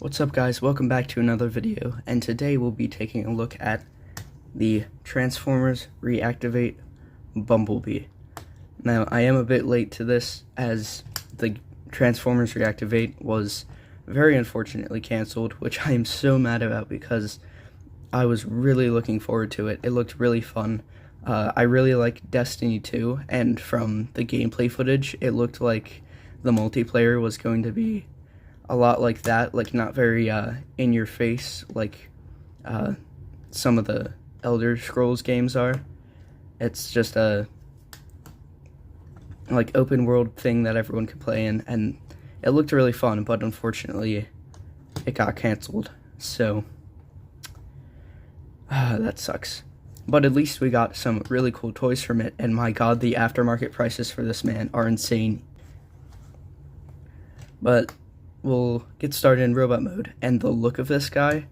What's up guys, welcome back to another video, and today we'll be taking a look at the Transformers Reactivate Bumblebee. Now, I am a bit late to this as the Transformers Reactivate was very unfortunately cancelled, which I am so mad about because I was really looking forward to it. It looked really fun. I really like Destiny 2, and from the gameplay footage, it looked like the multiplayer was going to be a lot like that, like not very in your face like some of the Elder Scrolls games are. It's just a like open world thing that everyone can play in, and it looked really fun, but unfortunately it got canceled, so that sucks. But at least we got some really cool toys from it, and my god, the aftermarket prices for this man are insane. But we'll get started in robot mode, and the look of this guy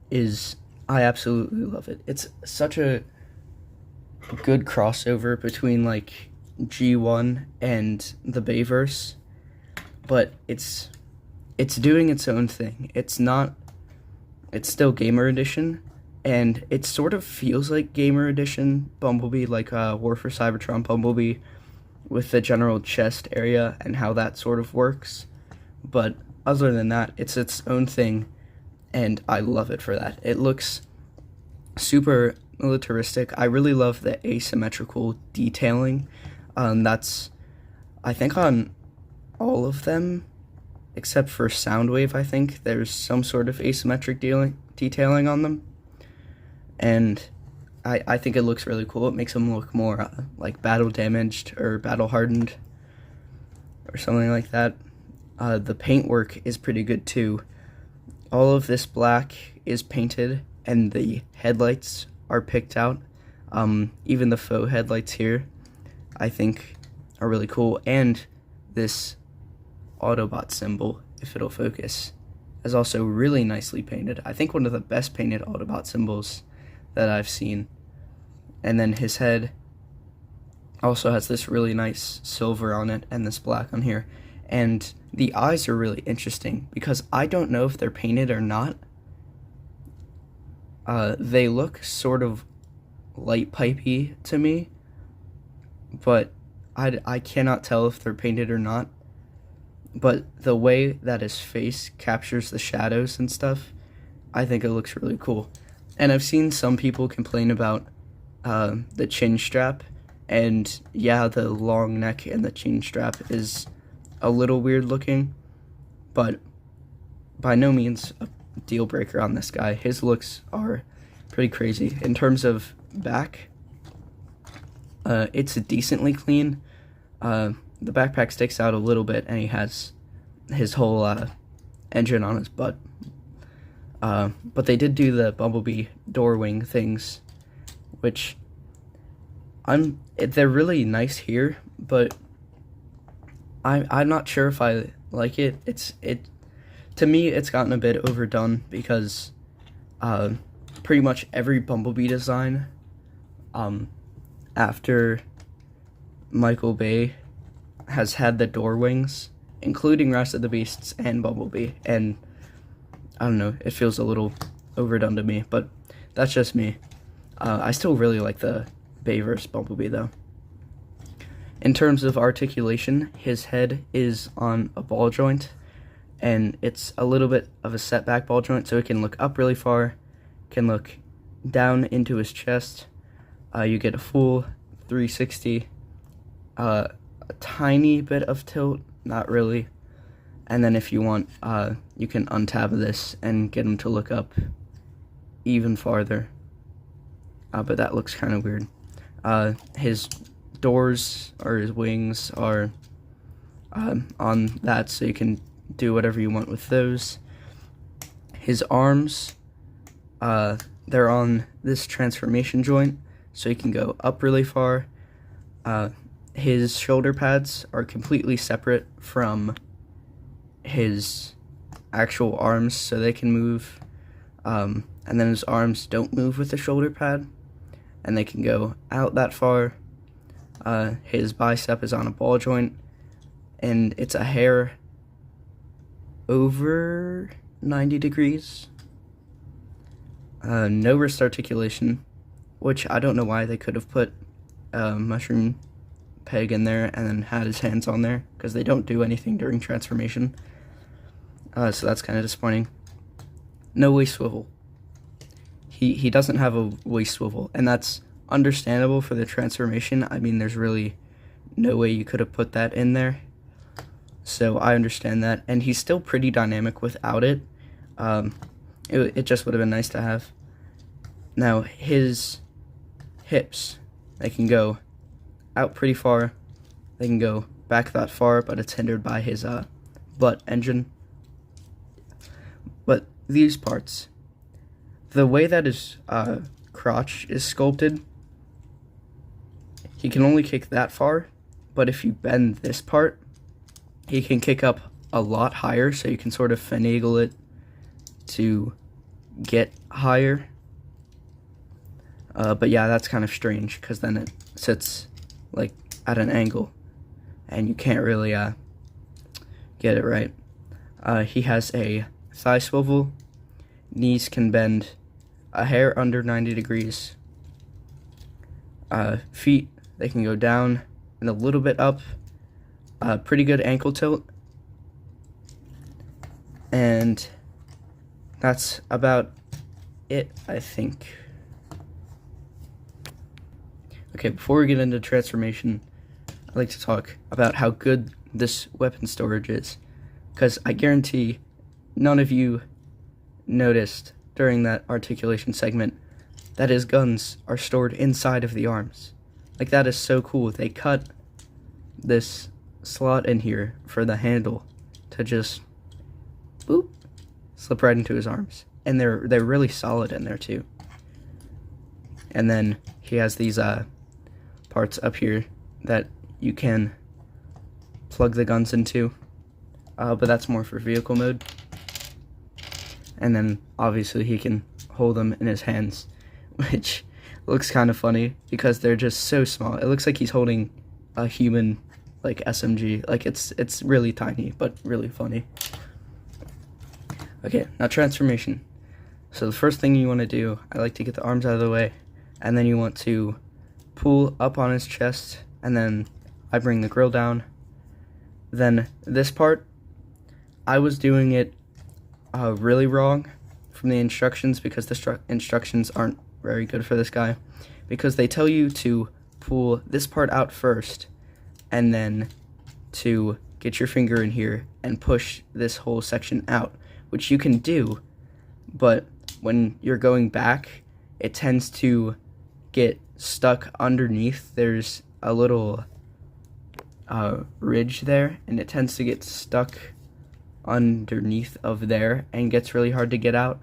is, I absolutely love it. It's such a good crossover between like G1 and the Bayverse, but it's doing its own thing. It's still Gamer Edition, and it sort of feels like Gamer Edition Bumblebee, like War for Cybertron Bumblebee, with the general chest area and how that sort of works. But other than that, it's its own thing, and I love it for that. It looks super militaristic. I really love the asymmetrical detailing. That's, I think, on all of them, except for Soundwave, I think, there's some sort of asymmetric detailing on them. And I think it looks really cool. It makes them look more like battle damaged or battle hardened or something like that. The paintwork is pretty good too. All of this black is painted, and the headlights are picked out. Even the faux headlights here, I think, are really cool. And this Autobot symbol, if it'll focus, is also really nicely painted. I think one of the best painted Autobot symbols that I've seen. And then his head also has this really nice silver on it and this black on here. And the eyes are really interesting because I don't know if they're painted or not. They look sort of light pipey to me, but I cannot tell if they're painted or not. But the way that his face captures the shadows and stuff, I think it looks really cool. And I've seen some people complain about the chin strap, and yeah, the long neck and the chin strap is a little weird looking, but by no means a deal breaker on this guy. His looks are pretty crazy. In terms of back, it's decently clean. The backpack sticks out a little bit, and he has his whole engine on his butt. But they did do the Bumblebee door wing things, which they're really nice here, but I'm not sure if I like it. To me, it's gotten a bit overdone because pretty much every Bumblebee design after Michael Bay has had the door wings, including Rise of the Beasts and Bumblebee, and I don't know, it feels a little overdone to me, but that's just me. I still really like the Bayverse Bumblebee though. In terms of articulation, his head is on a ball joint, and it's a little bit of a setback ball joint, so it can look up really far, can look down into his chest. You get a full 360, a tiny bit of tilt, not really, and then if you want, you can untab this and get him to look up even farther, but that looks kind of weird. His doors or his wings are on that, so you can do whatever you want with those. His arms, they're on this transformation joint, so you can go up really far. His shoulder pads are completely separate from his actual arms, so they can move, and then his arms don't move with the shoulder pad, and they can go out that far. His bicep is on a ball joint, and it's a hair over 90 degrees. No wrist articulation, which I don't know why they could have put a mushroom peg in there and then had his hands on there, because they don't do anything during transformation. So that's kind of disappointing. No waist swivel. He doesn't have a waist swivel, and that's understandable for the transformation. I mean, there's really no way you could have put that in there, so I understand that. And he's still pretty dynamic without it. It just would have been nice to have. Now, his hips, they can go out pretty far. They can go back that far, but it's hindered by his butt engine. But these parts, the way that his crotch is sculpted, he can only kick that far, but if you bend this part, he can kick up a lot higher, so you can sort of finagle it to get higher. But yeah, that's kind of strange, because then it sits like at an angle, and you can't really get it right. He has a thigh swivel. Knees can bend a hair under 90 degrees. Feet, they can go down and a little bit up. Pretty good ankle tilt. And that's about it, I think. Okay, before we get into transformation, I'd like to talk about how good this weapon storage is, because I guarantee none of you noticed during that articulation segment that his guns are stored inside of the arms. Like, that is so cool. They cut this slot in here for the handle to just boop, slip right into his arms, and they're really solid in there too. And then he has these parts up here that you can plug the guns into, but that's more for vehicle mode. And then obviously he can hold them in his hands, which looks kind of funny because they're just so small. It looks like he's holding a human, like, SMG. Like, it's really tiny, but really funny. Okay, now transformation. So the first thing you want to do, I like to get the arms out of the way, and then you want to pull up on his chest, and then I bring the grill down. Then this part, I was doing it really wrong from the instructions, because the instructions aren't very good for this guy, because they tell you to pull this part out first and then to get your finger in here and push this whole section out, which you can do, but when you're going back, it tends to get stuck underneath. There's a little ridge there, and it tends to get stuck underneath of there and gets really hard to get out.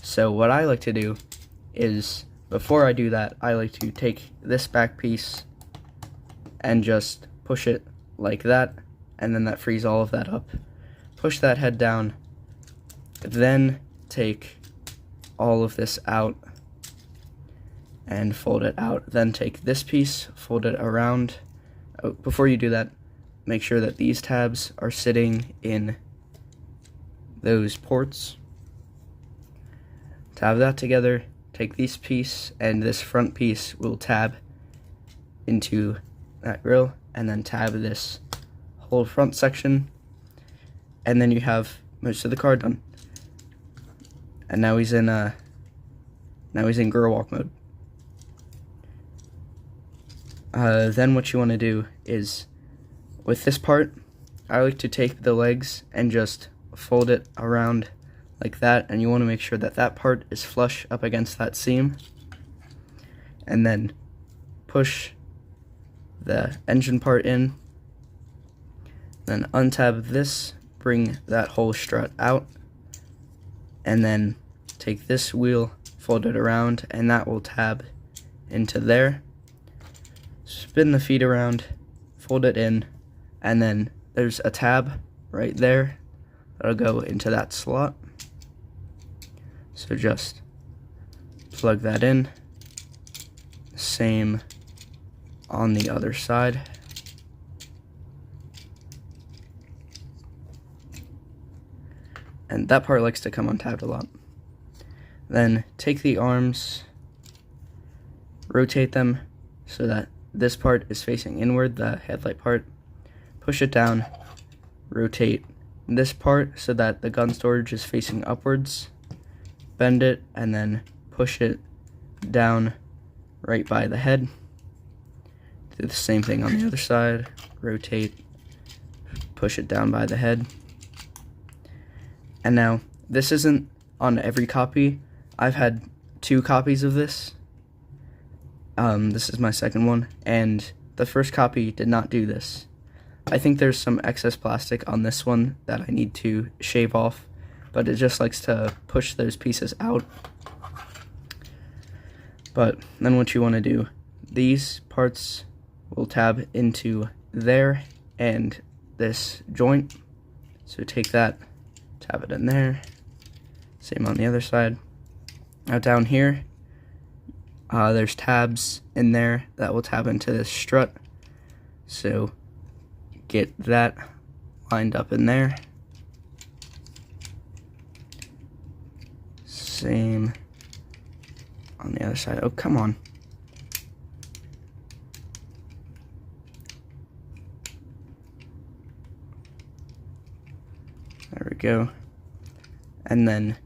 So what I like to do is, before I do that, I like to take this back piece and just push it like that, and then that frees all of that up. Push that head down, then take all of this out and fold it out. Then take this piece, fold it around. Oh, before you do that, make sure that these tabs are sitting in those ports. Tab that together, take this piece, and this front piece will tab into that grill, and then tab this whole front section, and then you have most of the car done. And now he's in girl walk mode. Then what you want to do is, with this part, I like to take the legs and just fold it around like that, and you want to make sure that that part is flush up against that seam, and then push the engine part in, then untab this, bring that whole strut out, and then take this wheel, fold it around, and that will tab into there. Spin the feet around, fold it in, and then there's a tab right there that'll go into that slot. So just plug that in. Same on the other side. and that part likes to come untabbed a lot. Then take the arms, rotate them so that this part is facing inward, the headlight part, push it down, rotate this part so that the gun storage is facing upwards, bend it, and then push it down right by the head. Do the same thing on the other side, rotate, push it down by the head. And now, this isn't on every copy. I've had 2 copies of this. This is my second one, and the first copy did not do this. I think there's some excess plastic on this one that I need to shave off, but it just likes to push those pieces out. But then what you want to do, these parts will tab into there and this joint. So take that, tab it in there. Same on the other side. Now down here, there's tabs in there that will tab into this strut. So get that lined up in there. Same on the other side. Oh, come on. There we go. And then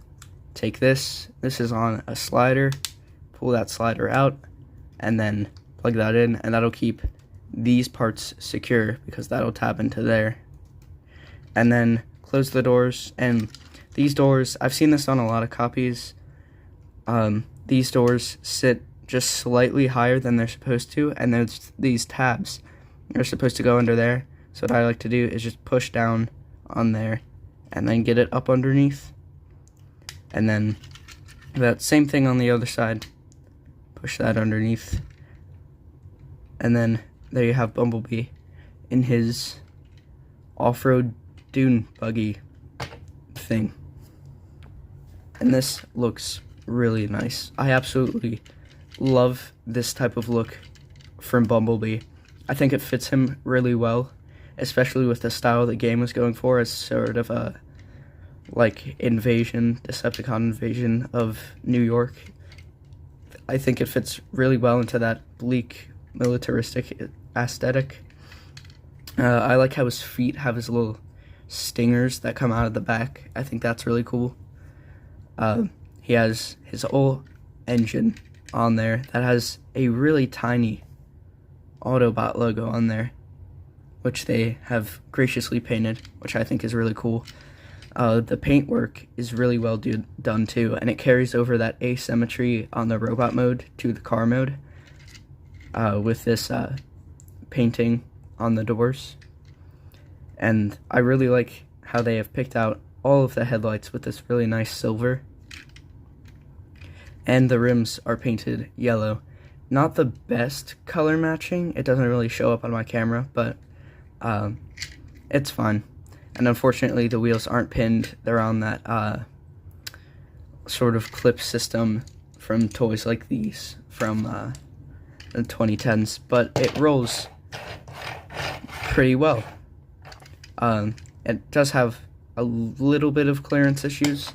take this. This is on a slider. Pull that slider out and then plug that in, and that'll keep these parts secure because that'll tab into there. And then close the doors, and these doors, I've seen this on a lot of copies. These doors sit just slightly higher than they're supposed to, and there's these tabs are supposed to go under there. So what I like to do is just push down on there and then get it up underneath. And then that same thing on the other side. Push that underneath. And then there you have Bumblebee in his off-road dune buggy thing. And this looks really nice. I absolutely love this type of look from Bumblebee. I think it fits him really well, especially with the style the game was going for as sort of a like Decepticon invasion of New York. I think it fits really well into that bleak, militaristic aesthetic. I like how his feet have his little stingers that come out of the back. I think that's really cool. He has his whole engine on there that has a really tiny Autobot logo on there, which they have graciously painted, which I think is really cool. The paintwork is really well done too, and it carries over that asymmetry on the robot mode to the car mode with this painting on the doors. And I really like how they have picked out all of the headlights with this really nice silver. And the rims are painted yellow. Not the best color matching, it doesn't really show up on my camera, but it's fine. And unfortunately the wheels aren't pinned, they're on that sort of clip system from toys like these from the 2010s, but it rolls pretty well. It does have a little bit of clearance issues,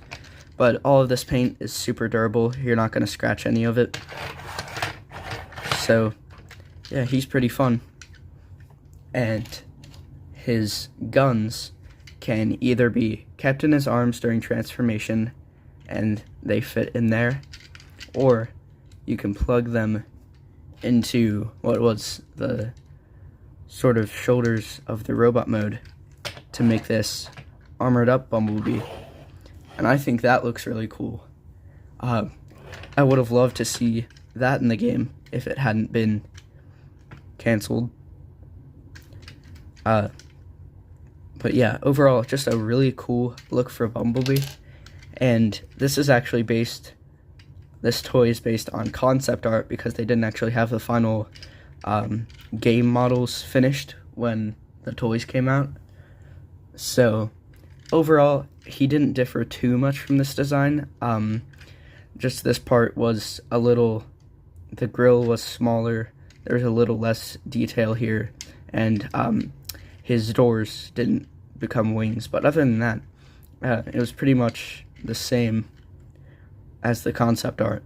but all of this paint is super durable. You're not going to scratch any of it. So, yeah, he's pretty fun. And his guns can either be kept in his arms during transformation and they fit in there, or you can plug them into what was the sort of shoulders of the robot mode to make this armored up Bumblebee. And I think that looks really cool. I would have loved to see that in the game if it hadn't been canceled. But yeah, overall, just a really cool look for Bumblebee. And this is actually this toy is based on concept art because they didn't actually have the final game models finished when the toys came out. So overall, he didn't differ too much from this design. Just this part was a little, the grill was smaller, there's a little less detail here, and his doors didn't become wings. But other than that, it was pretty much the same as the concept art.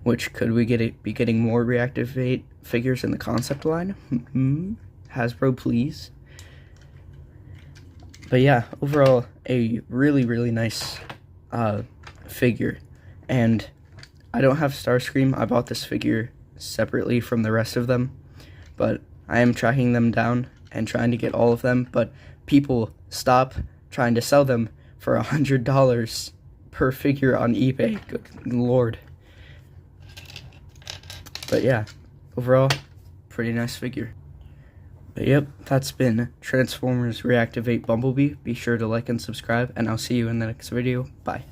Which, could we be getting more Reactivate figures in the concept line? Hasbro, please. But yeah, overall, a really, really nice figure. And I don't have Starscream. I bought this figure separately from the rest of them. But I am tracking them down and trying to get all of them. But people, stop trying to sell them for $100 per figure on eBay. Good lord. But yeah, overall, pretty nice figure. But yep, that's been Transformers Reactivate Bumblebee. Be sure to like and subscribe, and I'll see you in the next video. Bye.